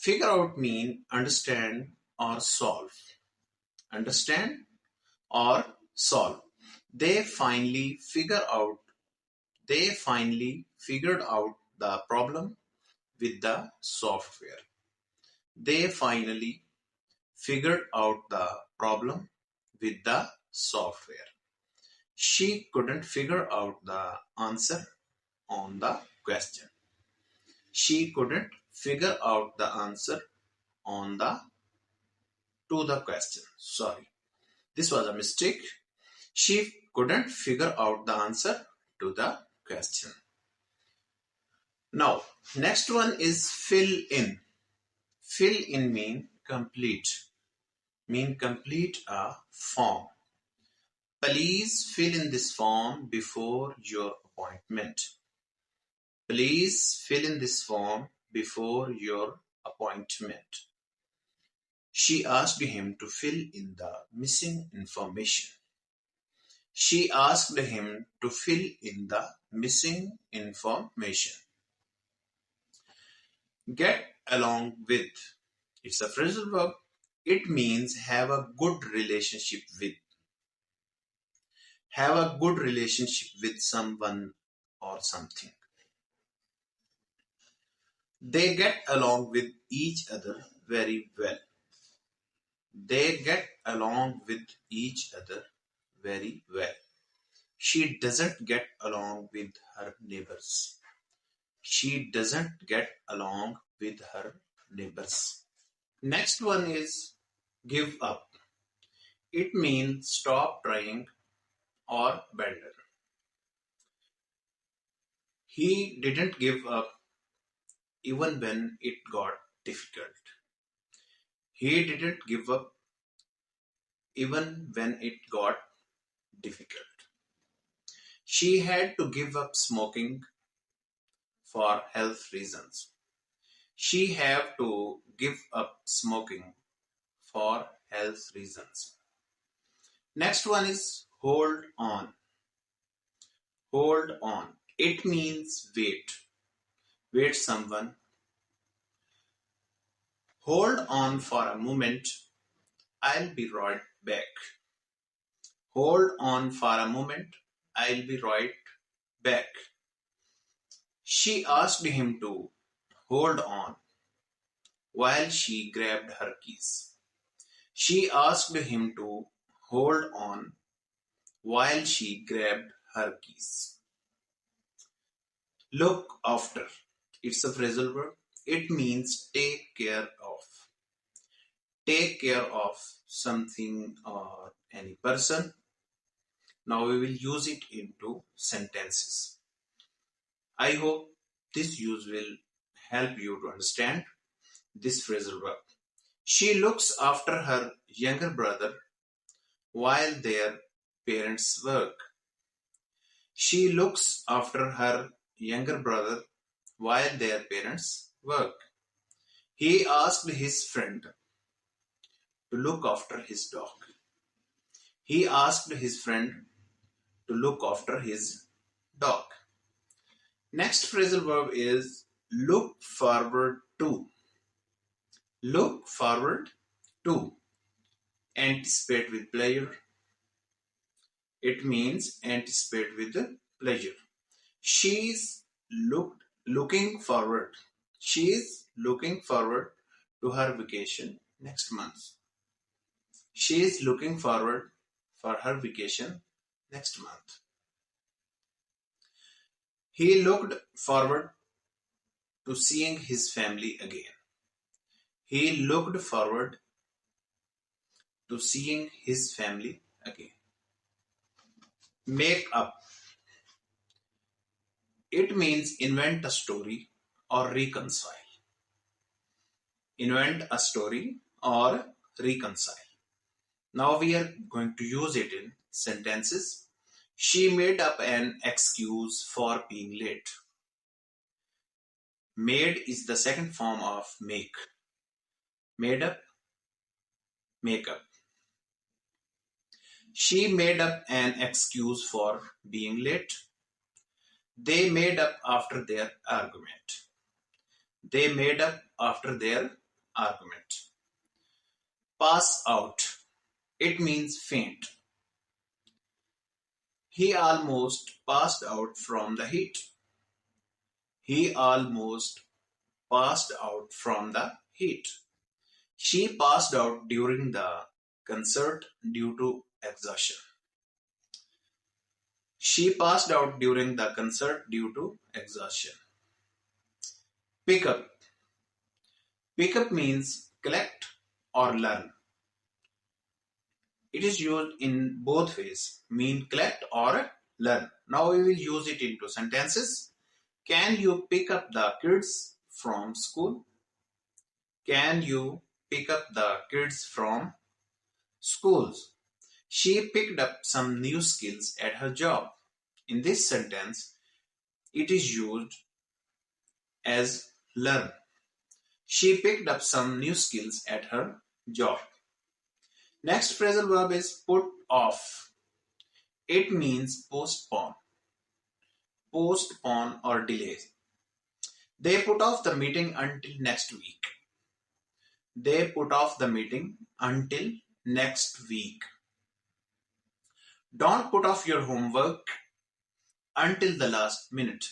Figure out mean understand or solve. Understand or solve. They finally figure out they finally figured out the problem with the software. They finally figured out the problem with the software. She couldn't figure out the answer on the question. She couldn't figure out the answer on the to the question. Sorry, this was a mistake. She couldn't figure out the answer to the question. Now, next one is fill in. Fill in mean complete. Mean complete a form. Please fill in this form before your appointment. Please fill in this form before your appointment. She asked him to fill in the missing information. She asked him to fill in the missing information. Get along with. It's a phrasal verb. It means have a good relationship with. Have a good relationship with someone or something. They get along with each other very well. They get along with each other very well. She doesn't get along with her neighbors. She doesn't get along with her neighbors. Next one is give up. It means stop trying or better. He didn't give up even when it got difficult. He didn't give up even when it got difficult. She had to give up smoking for health reasons. She had to give up smoking for health reasons. Next one is hold on. Hold on. It means wait. Wait someone. Hold on for a moment. I'll be right back. Hold on for a moment. I'll be right back. She asked him to hold on while she grabbed her keys. She asked him to hold on while she grabbed her keys. Look after. It's a phrasal verb. It means take care of. Take care of something or any person. Now we will use it into sentences. I hope this use will help you to understand this phrasal verb. She looks after her younger brother while their parents work. She looks after her younger brother while their parents work. He asked his friend to look after his dog. He asked his friend to look after his dog. Next phrasal verb is look forward to. Look forward to. Anticipate with pleasure. It means anticipate with pleasure. She's looking forward. She's looking forward to her vacation next month. She is looking forward for her vacation next month. He looked forward to seeing his family again. He looked forward to seeing his family again. Make up. It means invent a story or reconcile. Invent a story or reconcile. Now we are going to use it in sentences. She made up an excuse for being late. Made is the second form of make. Made up, make up. She made up an excuse for being late. They made up after their argument. They made up after their argument. Pass out. It means faint. He almost passed out from the heat. He almost passed out from the heat. She passed out during the concert due to exhaustion. She passed out during the concert due to exhaustion. Pick up. Pick up means collect or learn. It is used in both ways, mean collect or learn. Now we will use it into sentences. Can you pick up the kids from school? Can you pick up the kids from schools? She picked up some new skills at her job. In this sentence, it is used as learn. She picked up some new skills at her job. Next phrasal verb is put off. It means postpone. Postpone or delay. They put off the meeting until next week. They put off the meeting until next week. Don't put off your homework until the last minute.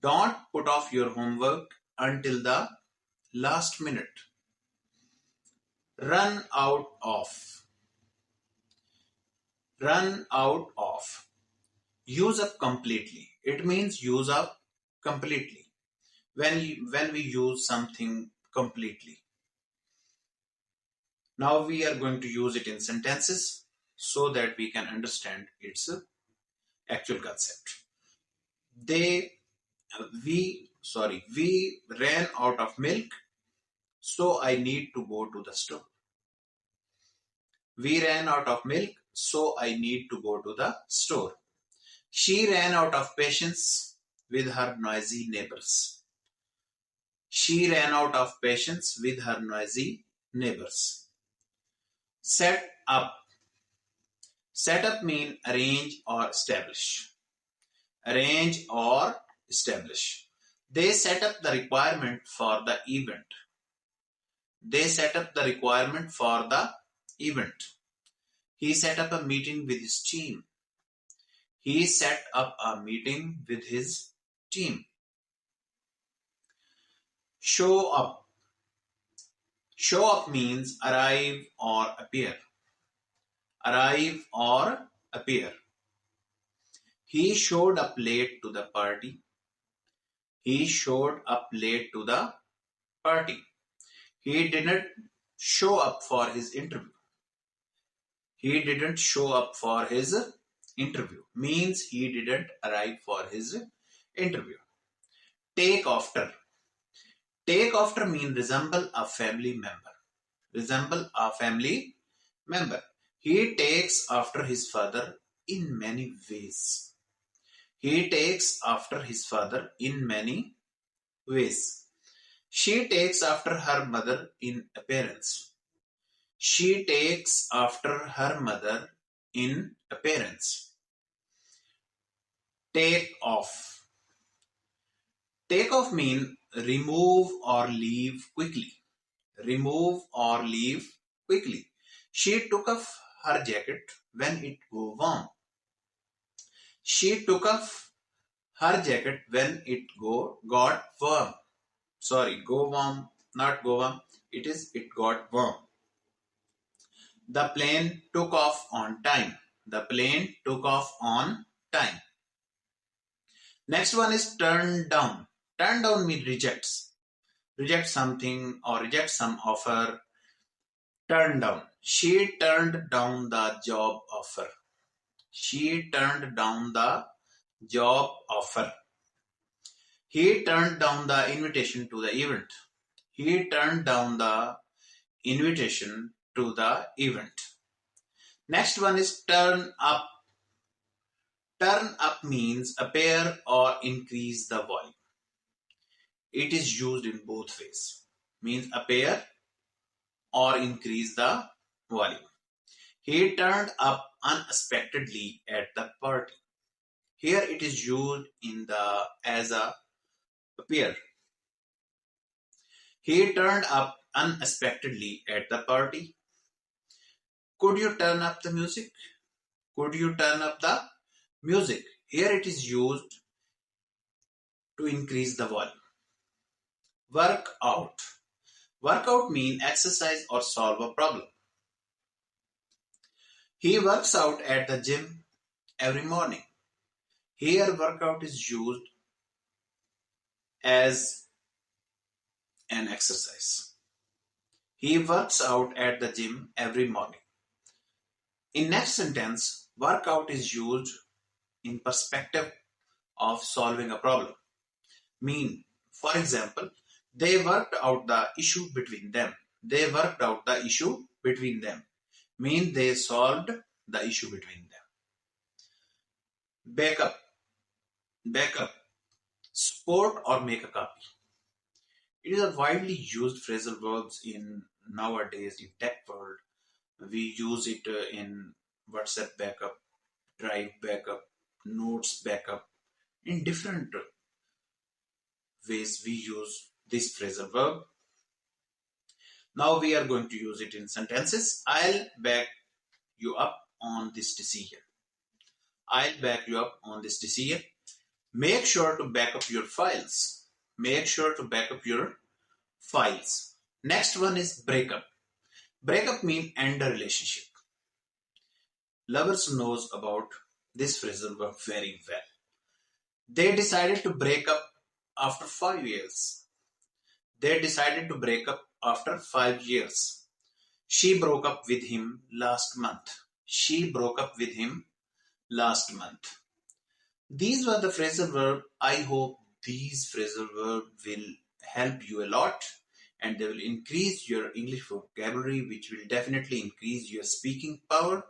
Don't put off your homework until the last minute. Run out of. Run out of. Use up completely. It means use up completely. When we use something completely. Now we are going to use it in sentences so that we can understand its actual concept. We ran out of milk, so I need to go to the store. We ran out of milk, so I need to go to the store. She ran out of patience with her noisy neighbors. She ran out of patience with her noisy neighbors. Set up. Set up means arrange or establish. Arrange or establish. They set up the requirement for the event. They set up the requirement for the event. He set up a meeting with his team. He set up a meeting with his team. Show up. Show up means arrive or appear. Arrive or appear. He showed up late to the party. He showed up late to the party. He didn't show up for his interview. He didn't show up for his interview. Means he didn't arrive for his interview. Take after. Take after means resemble a family member. Resemble a family member. He takes after his father in many ways. He takes after his father in many ways. She takes after her mother in appearance. She takes after her mother in appearance. Take off. Take off means remove or leave quickly. Remove or leave quickly. She took off her jacket when it got warm. She took off her jacket when it got warm. Sorry, go warm, not go warm. It got warm. The plane took off on time. The plane took off on time. Next one is turn down. Turn down means rejects. Reject something or reject some offer. Turn down. She turned down the job offer. She turned down the job offer. He turned down the invitation to the event. He turned down the invitation to the event. Next one is turn up. Turn up means appear or increase the volume. It is used in both ways. Means appear or increase the volume. He turned up unexpectedly at the party. Here it is used as a appear. He turned up unexpectedly at the party. Could you turn up the music? Could you turn up the music? Here it is used to increase the volume. Work out. Work out means exercise or solve a problem. He works out at the gym every morning. Here workout is used as an exercise. He works out at the gym every morning. In next sentence, workout is used in perspective of solving a problem. Mean, for example, they worked out the issue between them. They worked out the issue between them. Mean they solved the issue between them. Backup. Backup. Support or make a copy. It is a widely used phrasal verbs in nowadays in tech world. We use it in WhatsApp backup, Drive backup, Notes backup. In different ways we use this phrasal verb. Now we are going to use it in sentences. I'll back you up on this decision. I'll back you up on this decision. Make sure to back up your files. Make sure to back up your files. Next one is breakup. Breakup means end a relationship. Lovers knows about this phrasal verb very well. They decided to break up after 5 years. They decided to break up after 5 years. She broke up with him last month. She broke up with him last month. These were the phrasal verbs. I hope these phrasal verbs will help you a lot and they will increase your English vocabulary, which will definitely increase your speaking power.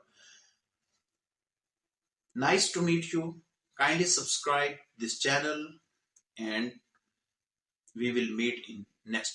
Nice to meet you. Kindly subscribe this channel and we will meet in next